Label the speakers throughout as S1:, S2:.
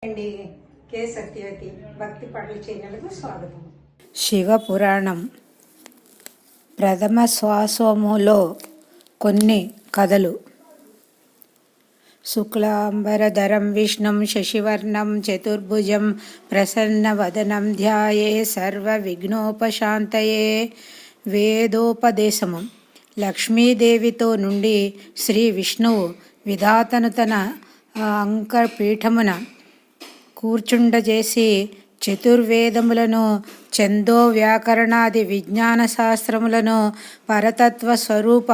S1: అండి కే సత్యవతి భక్తి పాటల ఛానల్కు స్వాగతం.
S2: శివపురాణం ప్రథమ శ్వాసములో కొన్ని కథలు. శుక్లాంబరధరం విష్ణుం శశివర్ణం చతుర్భుజం ప్రసన్నవదనం ధ్యాయే సర్వ విఘ్నోపశాంతయే. వేదోపదేశము. లక్ష్మీదేవితో నుండి శ్రీ విష్ణువు విధాతను తన అంకపీఠమున కూర్చుండజేసి చతుర్వేదములను, ఛందో వ్యాకరణాది విజ్ఞాన శాస్త్రములను, పరతత్వ స్వరూప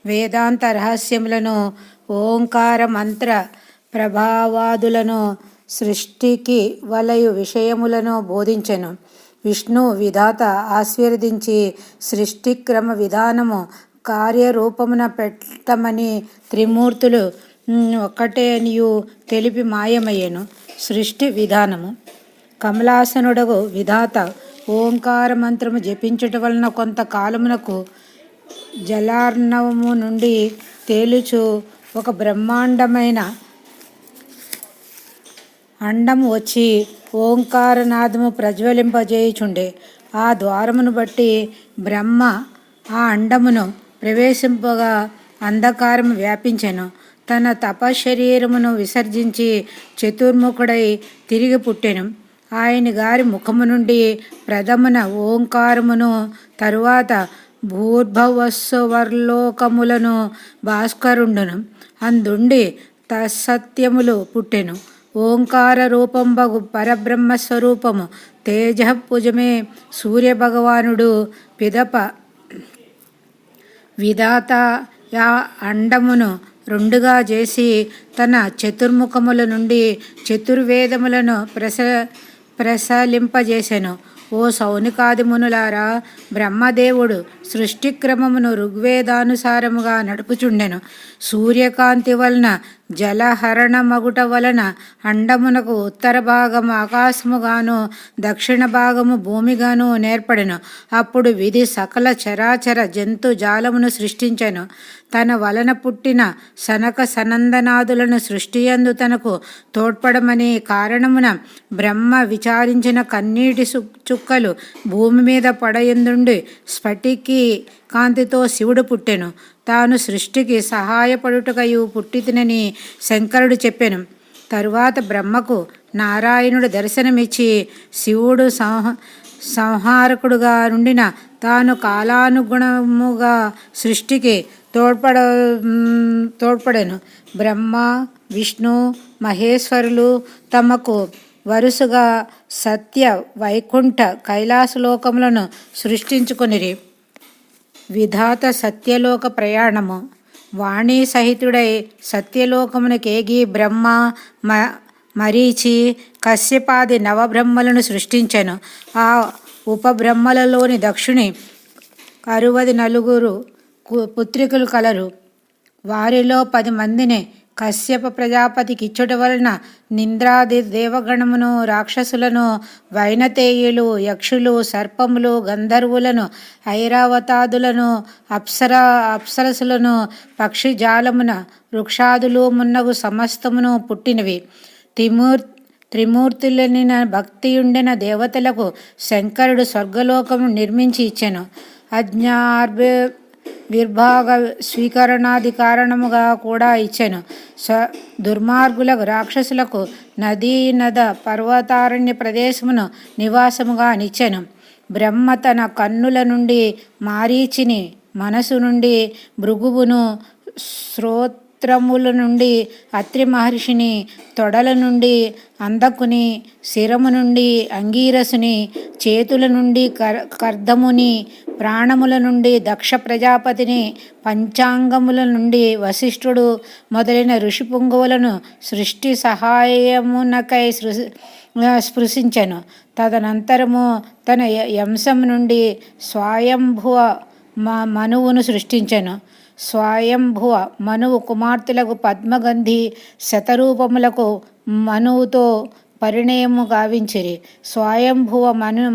S2: వేదాంత రహస్యములను, ఓంకార మంత్ర ప్రభావాదులను, సృష్టికి వలయు విషయములను బోధించెను. విష్ణు విధాత ఆశీర్వదించి సృష్టిక్రమ విధానము కార్యరూపమున పెట్టమని త్రిమూర్తులు ఒక్కటేనియు తెలిపి మాయమయ్యెను. సృష్టి విధానము. కమలాసనుడగు విధాత ఓంకార మంత్రము జపించుట వలన కొంతకాలమునకు జలార్ణవము నుండి తేలుచు ఒక బ్రహ్మాండమైన అండము వచ్చి ఓంకారనాదము ప్రజ్వలింపజేయుచుండే. ఆ ద్వారమును బట్టి బ్రహ్మ ఆ అండమును ప్రవేశింపగా అంధకారము వ్యాపించెను. తన తపశరీరమును విసర్జించి చతుర్ముఖుడై తిరిగి పుట్టెను. ఆయన గారి ముఖము నుండి ప్రథమున ఓంకారమును, తరువాత భూర్భవస్సువర్లోకములను భాస్కరుండును అందుండి తత్సత్యములు పుట్టెను. ఓంకార రూపంబగు పరబ్రహ్మస్వరూపము తేజఃపుజమే సూర్యభగవానుడు. పిదప విధాత యా అండమును రెండుగా చేసి తన చతుర్ముఖముల నుండి చతుర్వేదములను ప్రసలింపజేసెను. ఓ సౌనికాదిమునులారా, బ్రహ్మదేవుడు సృష్టిక్రమమును ఋగ్వేదానుసారముగా నడుపుచుండెను. సూర్యకాంతి వలన జలహరణ మగుట వలన అండమునకు ఉత్తర భాగము ఆకాశముగాను, దక్షిణ భాగము భూమిగాను నేర్పడెను. అప్పుడు విధి సకల చరాచర జంతు జాలమును సృష్టించెను. తన వలన పుట్టిన సనక సనందనాదులను సృష్టియందు తనకు తోడ్పడమని కారణమున బ్రహ్మ విచారించిన కన్నీటి చుక్కలు భూమి మీద పడయందుండి స్ఫటికి కాంతితో శివుడు పుట్టెను. తాను సృష్టికి సహాయపడుటకయు పుట్టితినని శంకరుడు చెప్పెను. తరువాత బ్రహ్మకు నారాయణుడు దర్శనమిచ్చి శివుడు సంహారకుడుగా నుండిన తాను కాలానుగుణముగా సృష్టికి తోడ్పడెను. బ్రహ్మ, విష్ణు, మహేశ్వరులు తమకు వరుసగా సత్య, వైకుంఠ, కైలాసలోకములను సృష్టించుకొనిరి. విధాత సత్యలోక ప్రయాణము. వాణీ సహితుడై సత్యలోకమునకేగి బ్రహ్మ, మరీచి, కశ్యపాది నవబ్రహ్మలను సృష్టించెను. ఆ ఉపబ్రహ్మలలోని దక్షుని 64 పుత్రికలు కలరు. వారిలో 10 మందిని కశ్యప ప్రజాపతికి ఇచ్చుట వలన నింద్రాది దేవగణమును, రాక్షసులను, వైనతేయులు, యక్షులు, సర్పములు, గంధర్వులను, ఐరావతాదులను, అప్సరసులను, పక్షిజాలమున వృక్షాదులు మున్నగు సమస్తమును పుట్టినవి. త్రిమూర్తులనిన భక్తియుండిన దేవతలకు శంకరుడు స్వర్గలోకము నిర్మించి ఇచ్చెను. విర్భాగ స్వీకరణాది కారణముగా కూడా ఇచ్చెను. దుర్మార్గులకు రాక్షసులకు నదీ నద పర్వతారణ్య ప్రదేశమును నివాసముగా నిచ్చెను. బ్రహ్మ తన కన్నుల నుండి మారీచిని, మనసు నుండి భృగువును, శ్రోత్రముల నుండి అత్రి మహర్షిని, తొడల నుండి అందకుని, శిరము నుండి అంగీరసుని, చేతుల నుండి కర్దముని, ప్రాణముల నుండి దక్ష ప్రజాపతిని, పంచాంగముల నుండి వశిష్ఠుడు మొదలైన ఋషిపుంగవులను సృష్టి సహాయమునకై స్పృశించెను. తదనంతరము తన యంశం నుండి స్వయంభువ మనువును సృష్టించెను. స్వయంభువ మనువు కుమార్తెలకు పద్మగంధి శతరూపములకు మనువుతో పరిణయము గావించిరి. స్వయంభువ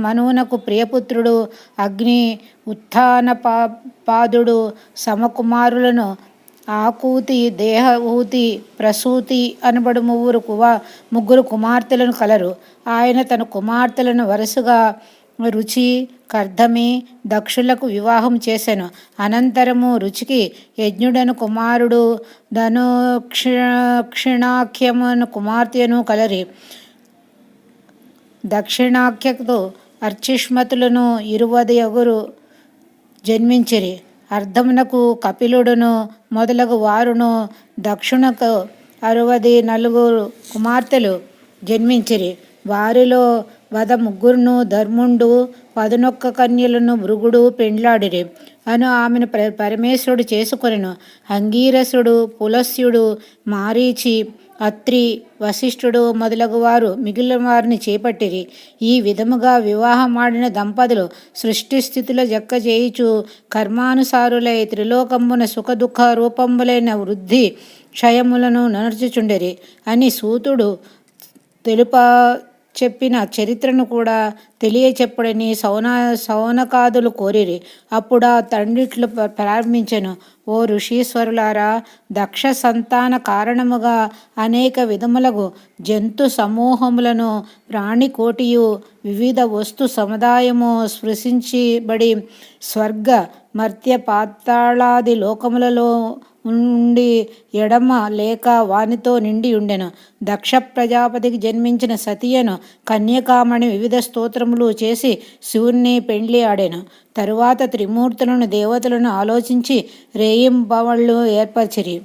S2: మనువునకు ప్రియపుత్రుడు అగ్ని, ఉత్థానపాదుడు సమకుమారులను ఆకూతి, దేహహూతి, ప్రసూతి అనబడు ముగ్గురు కుమార్తెలను కలరు. ఆయన తన కుమార్తెలను వరుసగా రుచి, కర్దమి, దక్షులకు వివాహం చేసెను. అనంతరము రుచికి యజ్ఞుడను కుమారుడు క్షిణాఖ్యమును కుమార్తెను కలరి. దక్షిణాఖ్యకు అర్చిష్మతులను 20 జన్మించిరి. అర్ధమునకు కపిలుడును మొదలగు వారును దక్షునకు 64 కుమార్తెలు జన్మించిరి. వారిలో వద ముగ్గురును ధర్ముండు 11 కన్యలను భృగుడు పెండ్లాడిరి అను ఆమెను పరమేశ్వరుడు చేసుకొనెను. అంగీరసుడు, పులస్యుడు, మారీచి, అత్రి, వశిష్ఠుడు మొదలగు వారు మిగిలిన వారిని చేపట్టిరి. ఈ విధముగా వివాహమాడిన దంపతులు సృష్టి స్థితుల జక్క చేయుచు కర్మానుసారులై త్రిలోకమున సుఖ దుఃఖ రూపములైన వృద్ధి క్షయములను నడుచుచుండిరి అని సూతుడు చెప్పిన చరిత్రను కూడా తెలియచెప్పడని సౌనకాదులు కోరిరి. అప్పుడు ఆ తండ్రిట్లు ప్రారంభించెను. ఓ ఋషీశ్వరులారా, దక్ష సంతాన కారణముగా అనేక విధములకు జంతు సమూహములను ప్రాణికోటియు వివిధ వస్తు సముదాయము స్పృశించబడి స్వర్గ మర్త్య పాతాళాది లోకములలో ఉండి ఎడమ లేక వానితో నిండి ఉండెను. దక్ష ప్రజాపతికి జన్మించిన సతియను కన్యకామణి వివిధ స్తోత్రములు చేసి శివుణ్ణి పెండ్లి ఆడెను. తరువాత త్రిమూర్తులను దేవతలను ఆలోచించి రేయింబవళ్ళు ఏర్పరిచిరి.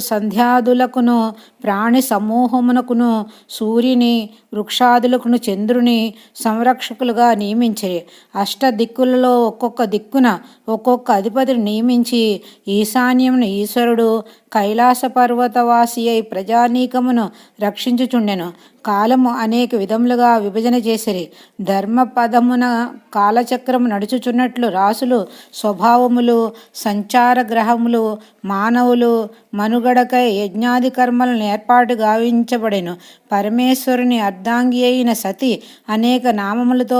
S2: సంధ్యాదులకును ప్రాణి సమూహమునకును సూర్యుని, వృక్షాదులకును చంద్రుని సంరక్షకులుగా నియమించిరి. దిక్కులలో ఒక్కొక్క దిక్కున ఒక్కొక్క అధిపతిని నియమించి ఈశాన్యమును ఈశ్వరుడు కైలాస పర్వతవాసి అయి ప్రజానీకమును రక్షించుచుండెను. కాలము అనేక విధములుగా విభజన చేసిరి. ధర్మపదమున కాలచక్రము నడుచుచున్నట్లు రాసులు, స్వభావములు, సంచార గ్రహములు, మానవులు మనుగడకై యజ్ఞాది కర్మలను ఏర్పాటు గావించబడెను. పరమేశ్వరుని అర్ధాంగి అయిన సతి అనేక నామములతో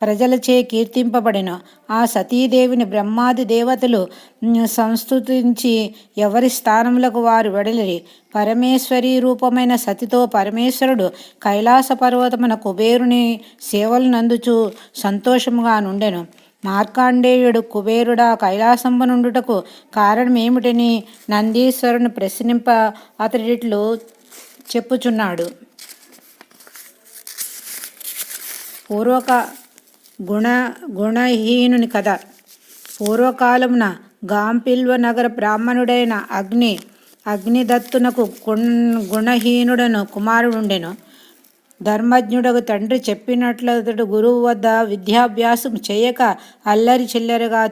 S2: ప్రజలచే కీర్తింపబడెను. ఆ సతీదేవిని బ్రహ్మాది దేవతలు సంస్తుతించి ఎవరి స్థానములకు వారు వెడలిరి. పరమేశ్వరీ రూపమైన సతితో పరమేశ్వరుడు కైలాస పర్వతమున కుబేరుని సేవలనందుచు సంతోషముగా నుండెను. మార్కాండేయుడు కుబేరుడా కైలాసంబనుండుటకు కారణమేమిటని నందీశ్వరుని ప్రశ్నింప అతడిట్లు చెప్పుచున్నాడు. పూర్వక గుణహీనుని కథ. పూర్వకాలమున గాంపిల్వ నగర బ్రాహ్మణుడైన అగ్నిదత్తునకు గుణహీనుడను కుమారుడుండెను. ధర్మజ్ఞుడకు తండ్రి చెప్పినట్లతడు గురువు వద్ద విద్యాభ్యాసం చేయక అల్లరి చిల్లరగా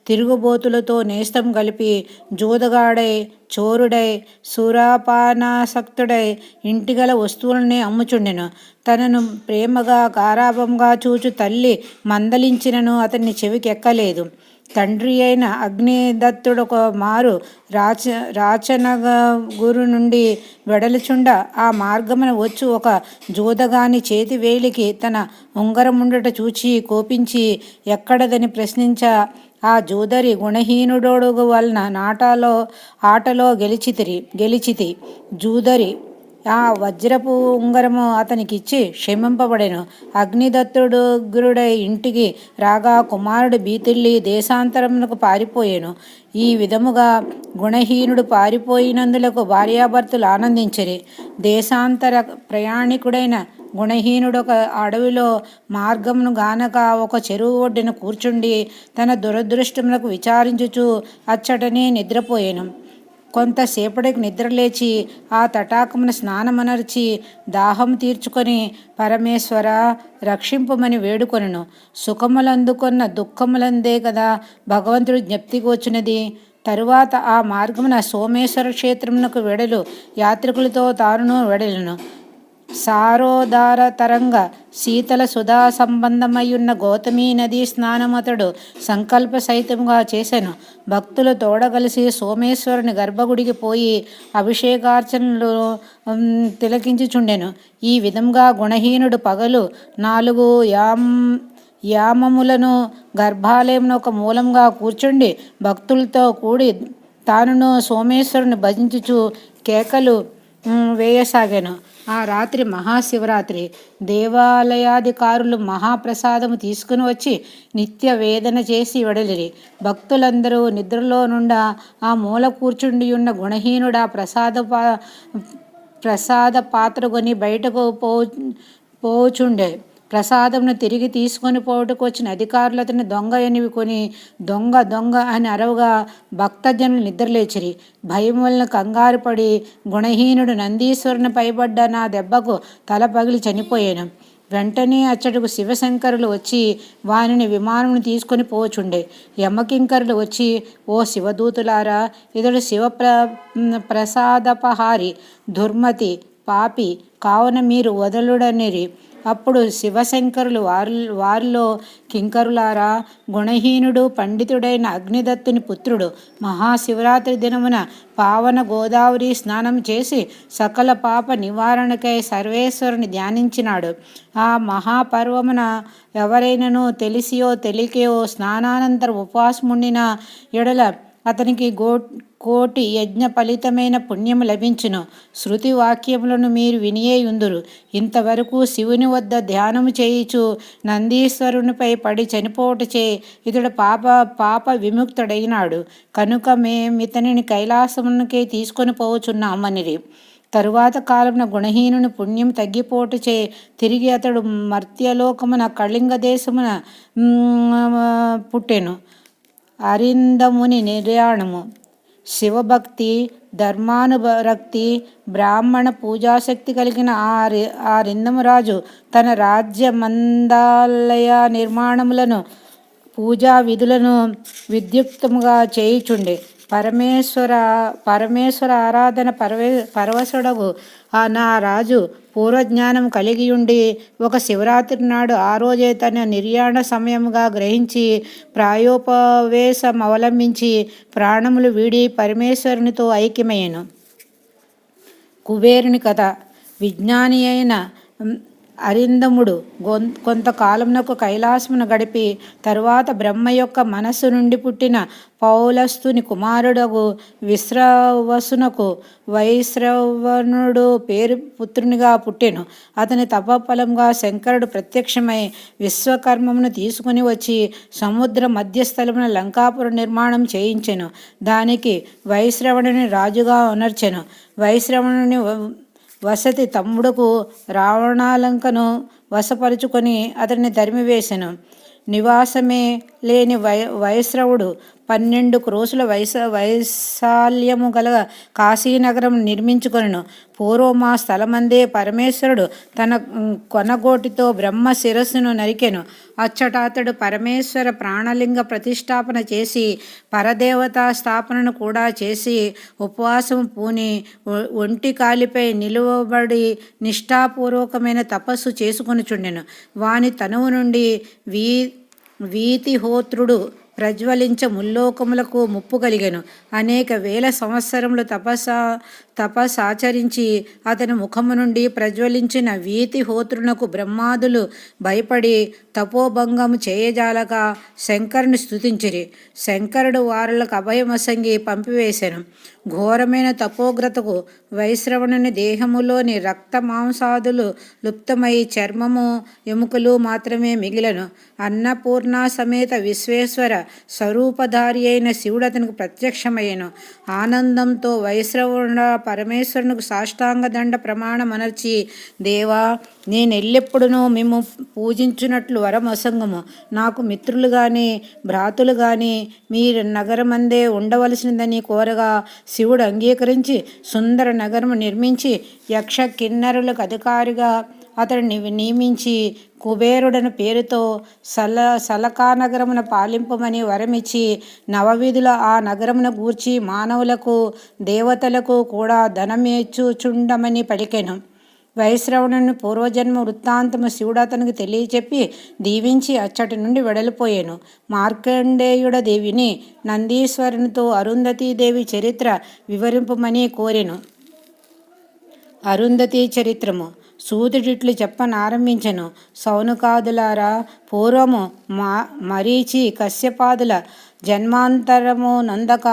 S2: తిరుగుబోతులతో నేస్తం కలిపి జూదగాడై, చోరుడై, సురాపానాసక్తుడై ఇంటిగల వస్తువులనే అమ్ముచుండెను. తనను ప్రేమగా గారాభంగా చూచు తల్లి మందలించినను అతన్ని చెవికెక్కలేదు. తండ్రి అయిన అగ్నిదత్తుడొక మారు రాచనగురు నుండి వెడలుచుండ ఆ మార్గమున వచ్చు ఒక జూదగాని చేతి వేలికి తన ఉంగరముండట చూచి కోపించి ఎక్కడదని ప్రశ్నించ ఆ జూదరి గుణహీనుడోడు వలన ఆటలో గెలిచితి. జూదరి ఆ వజ్రపు ఉంగరము అతనికిచ్చి క్షమింపబడెను. అగ్నిదత్తుడు గురుడై ఇంటికి రాగా కుమారుడు బీతిల్లి దేశాంతరమునకు పారిపోయాను. ఈ విధముగా గుణహీనుడు పారిపోయినందులకు భార్యాభర్తలు ఆనందించిరి. దేశాంతర ప్రయాణికుడైన గుణహీనుడొక అడవిలో మార్గమును గానక ఒక చెరువు ఒడ్డున కూర్చుండి తన దురదృష్టములకు విచారించుచు అచ్చటనే నిద్రపోయాను. కొంతసేపటికి నిద్రలేచి ఆ తటాకమున స్నానమనర్చి దాహం తీర్చుకొని పరమేశ్వర రక్షింపమని వేడుకొనెను. సుఖములందుకొన్న దుఃఖములందే కదా భగవంతుడు జ్ఞప్తికి వచ్చినది. తరువాత ఆ మార్గమున సోమేశ్వర క్షేత్రమునకు వెడలు యాత్రికులతో తానును వెడలను. సారోదార తరంగ శీతల సుధా సంబంధమయ్యున్న గౌతమీ నదీ స్నానమతడు సంకల్ప సహితముగా చేసెను. భక్తులు తోడగలిసి సోమేశ్వరుని గర్భగుడికి పోయి అభిషేకార్చనలు తిలకించుచుండెను. ఈ విధంగా గుణహీనుడు పగలు 4 యామములను గర్భాలయంలో ఒక మూలంగా కూర్చుండి భక్తులతో కూడి తానును సోమేశ్వరుని భజించుచు కేకలు వేయసాగాను. ఆ రాత్రి మహాశివరాత్రి. దేవాలయాధికారులు మహాప్రసాదము తీసుకుని వచ్చి నిత్య వేదన చేసి వెడలిరి. భక్తులందరూ నిద్రలో నుండా ఆ మూల కూర్చుండి ఉన్న గుణహీనుడా ప్రసాద పాత్ర కొని బయటకు పోచుండే. ప్రసాదంను తిరిగి తీసుకొని పోవటకు వచ్చిన అధికారులు అతని దొంగ ఎనివి కొని దొంగ దొంగ అని అరవగా భక్తజనులు నిద్రలేచిరి. భయం వలన కంగారు పడి గుణహీనుడు నందీశ్వరుని పైబడ్డ నా దెబ్బకు తల పగిలి చనిపోయాను. వెంటనే అచ్చటకు శివశంకరులు వచ్చి వానిని విమానమును తీసుకొని పోచుండే. యమకింకరులు వచ్చి, ఓ శివదూతులారా, ఇతడు ప్రసాదపహారి, దుర్మతి, పాపి కావున మీరు వదలుడనిరి. అప్పుడు శివశంకరులు వారిలో, కింకరులారా, గుణహీనుడు పండితుడైన అగ్నిదత్తుని పుత్రుడు మహాశివరాత్రి దినమున పావన గోదావరి స్నానం చేసి సకల పాప నివారణకై సర్వేశ్వరుని ధ్యానించినాడు. ఆ మహాపర్వమున ఎవరైనాను తెలిసియో తెలియకయో స్నానానంతర ఉపవాసముండిన ఎడల అతనికి కోటి యజ్ఞ ఫలితమైన పుణ్యము లభించును. శృతి వాక్యములను మీరు వినియేయుందురు. ఇంతవరకు శివుని వద్ద ధ్యానము చేయుచు నందీశ్వరునిపై పడి చనిపోవటచే ఇతడు పాప విముక్తుడైనాడు. కనుక మేమితనిని కైలాసమునకే తీసుకొని పోవచున్నామనిరి. తరువాత కాలమున గుణహీనుని పుణ్యం తగ్గిపోటుచే తిరిగి అతడు మర్త్యలోకమున కళింగ దేశమున పుట్టెను. అరిందముని నిర్యాణము. శివభక్తి, ధర్మానురక్తి, బ్రాహ్మణ పూజాశక్తి కలిగిన ఆ రిందమురాజు తన రాజ్య మందాలయ నిర్మాణములను, పూజా విధులను విద్యుక్తముగా చేయుచుండే. పరమేశ్వర ఆరాధన పరవశుడగు నా రాజు పూర్వజ్ఞానం కలిగియుండి ఒక శివరాత్రి నాడు ఆ రోజే తన నిర్యాణ సమయముగా గ్రహించి ప్రాయోపవేశం అవలంబించి ప్రాణములు వీడి పరమేశ్వరునితో ఐక్యమయ్యను. కుబేరుని కథ. విజ్ఞాని అయిన అరిందముడు కొంతకాలమునకు కైలాసమును గడిపి తరువాత బ్రహ్మ యొక్క మనస్సు నుండి పుట్టిన పౌలస్తుని కుమారుడగు విశ్రవసునకు వైశ్రవణుడు పేరు పుత్రునిగా పుట్టెను. అతని తపఫలంగా శంకరుడు ప్రత్యక్షమై విశ్వకర్మమును తీసుకుని వచ్చి సముద్ర మధ్యస్థలమున లంకాపుర నిర్మాణం చేయించెను. దానికి వైశ్రవణుని రాజుగా ఉనర్చెను. వైశ్రవణుని వసతి తమ్ముడుకు రావణాలంకను వశపరుచుకొని అతన్ని తరిమివేశెను. నివాసమే లేని వైశ్రవుడు 12 క్రోసుల వైశాల్యము గల కాశీనగరం నిర్మించుకొనెను. పూర్వం ఆ స్థలమందే పరమేశ్వరుడు తన కొనగోటితో బ్రహ్మ శిరస్సును నరికెను. అచ్చట అతడు పరమేశ్వర ప్రాణలింగ ప్రతిష్టాపన చేసి పరదేవతా స్థాపనను కూడా చేసి ఉపవాసం పూని ఒంటి కాలిపై నిలువబడి నిష్ఠాపూర్వకమైన తపస్సు చేసుకొనుచుండెను. వాని తనువు నుండి వీతిహోత్రుడు ప్రజ్వలించ ముల్లోకములకు ముప్పు కలిగెను. అనేక వేల సంవత్సరములు తపస్సాచరించి అతని ముఖము నుండి ప్రజ్వలించిన వీతిహోత్రునకు బ్రహ్మాదులు భయపడి తపోభంగము చేయజాలక శంకరుని స్తుతించిరి. శంకరుడు వారులకు అభయమసంగి పంపివేశెను. ఘోరమైన తపోగ్రతకు వైశ్రవణుని దేహములోని రక్త మాంసాదులు లుప్తమై చర్మము ఎముకలు మాత్రమే మిగిలను. అన్నపూర్ణ సమేత విశ్వేశ్వర స్వరూపధారి అయిన శివుడు అతనికి ప్రత్యక్షమయ్యను. ఆనందంతో వైశ్రవణ పరమేశ్వరునికి సాష్టాంగ దండ ప్రమాణమనర్చి, దేవా, నేనెల్లెప్పుడునూ మేము పూజించున్నట్లు వరమసంగము. నాకు మిత్రులు గాని భ్రాతులు గాని మీరు నగరమందే ఉండవలసిందని కోరగా శివుడు అంగీకరించి సుందర నగరము నిర్మించి యక్ష కిన్నరులకు అధికారిగా అతడిని నియమించి కుబేరుడని పేరుతో సలకానగరమున పాలింపమని వరమిచ్చి నవవిధుల ఆ నగరమును గూర్చి మానవులకు దేవతలకు కూడా ధనమేచుచుండమని పలికెను. వైశ్రవణుని పూర్వజన్మ వృత్తాంతము శివుడు అతనికి తెలియచెప్పి దీవించి అచ్చటి నుండి వెడలిపోయాను. మార్కండేయుడ దేవిని నందీశ్వరునితో అరుంధతీదేవి చరిత్ర వివరింపమని కోరెను. అరుంధతీ చరిత్రము. సూతుడిట్లు చెప్పనారంభించెను. సౌనకాదులారా, పూర్వము మరీచి కశ్యపాదుల జన్మాంతరము నందక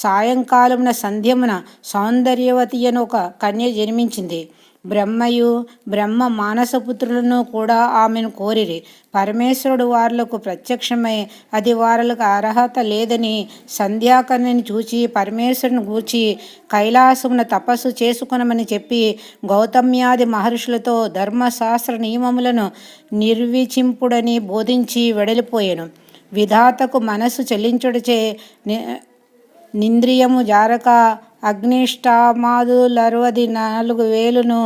S2: సాయంకాలమున సంధ్యమున సౌందర్యవతి అని ఒక కన్య జన్మించింది. బ్రహ్మయు బ్రహ్మ మానసపుత్రులను కూడా ఆమెను కోరిరి. పరమేశ్వరుడు వారులకు ప్రత్యక్షమై అది వారులకు అర్హత లేదని సంధ్యాకన్యని చూచి పరమేశ్వరుని గూర్చి కైలాసమున తపస్సు చేసుకునమని చెప్పి గౌతమ్యాది మహర్షులతో ధర్మశాస్త్ర నియమములను నిర్విచింపుడని బోధించి వెడలిపోయాను. విధాతకు మనస్సు చెల్లించుడిచే నింద్రియము జారక అగ్నిష్టామాదులరువది 4,000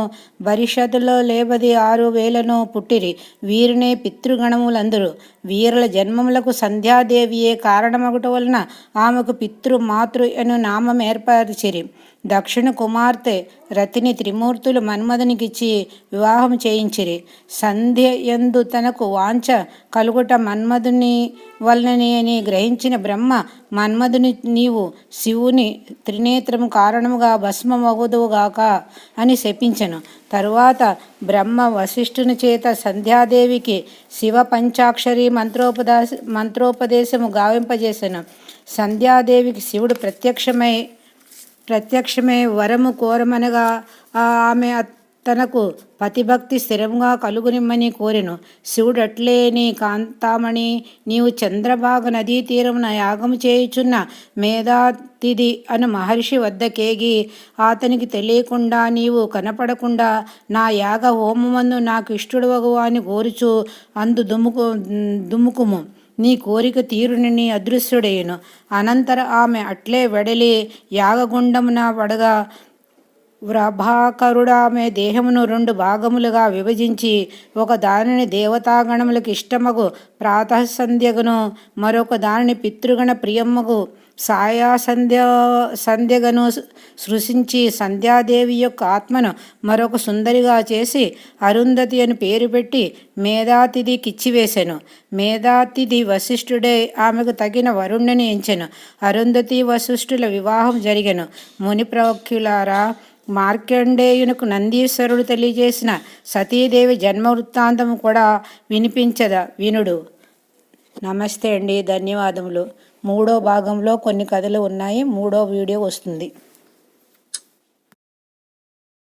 S2: భవిష్యత్తులో 6,000 పుట్టిరి. వీరినే పితృగణములందరూ. వీరుల జన్మములకు సంధ్యాదేవియే కారణమగుట వలన ఆమెకు పితృ మాతృ అను నామం ఏర్పరిచిరి. దక్షిణ కుమార్తె రతిని త్రిమూర్తులు మన్మధునికిచ్చి వివాహం చేయించిరి. సంధ్య యందు తనకు వాంఛ కలుగుట మన్మధుని వలనని అని గ్రహించిన బ్రహ్మ మన్మధుని నీవు శివుని త్రినేత్రము కారణముగా భస్మమగుదువుగాక అని శపించెను. తరువాత బ్రహ్మ వశిష్ఠుని చేత సంధ్యాదేవికి శివ పంచాక్షరి మంత్రోపదేశము గావింపజేసెను. సంధ్యాదేవికి శివుడు ప్రత్యక్షమై వరము కోరమనగా ఆమె తనకు పతిభక్తి స్థిరంగా కలుగునిమ్మని కోరెను. శివుడు అట్లే, నీ కాంతామణి, నీవు చంద్రభాగ నదీ తీరమున యాగము చేయుచున్న మేధాతిథి అను మహర్షి వద్దకేగి అతనికి తెలియకుండా నీవు కనపడకుండా నా యాగ హోమమందు నాకు ఇష్టడువగు అని కోరుచు అందు దుముకుము. నీ కోరిక తీరుని అదృశ్యుడయ్యను. అనంతర ఆమె అట్లే వెడలి యాగగుండమున పడగా ప్రభాకరుడామె దేహమును 2 భాగములుగా విభజించి ఒక దానిని దేవతాగణములకు ఇష్టమగు ప్రాతఃసంధ్యగను మరొక దానిని పితృగణ ప్రియమ్మగు సంధ్యగను సృశించి సంధ్యాదేవి యొక్క ఆత్మను మరొక సుందరిగా చేసి అరుంధతి అని పేరు పెట్టి మేధాతిథికిచ్చివేశెను. మేధాతిథి వశిష్ఠుడే ఆమెకు తగిన వరుణ్ణిని ఎంచెను. అరుంధతి వశిష్ఠుల వివాహం జరిగెను. ముని ప్రవక్యులారా, మార్కండేయునకు నందీశ్వరుడు తెలియజేసిన సతీదేవి జన్మ వృత్తాంతము కూడా వినుడు. నమస్తే అండి, ధన్యవాదములు. 3వ భాగంలో కొన్ని కథలు ఉన్నాయి. 3వ వీడియో వస్తుంది.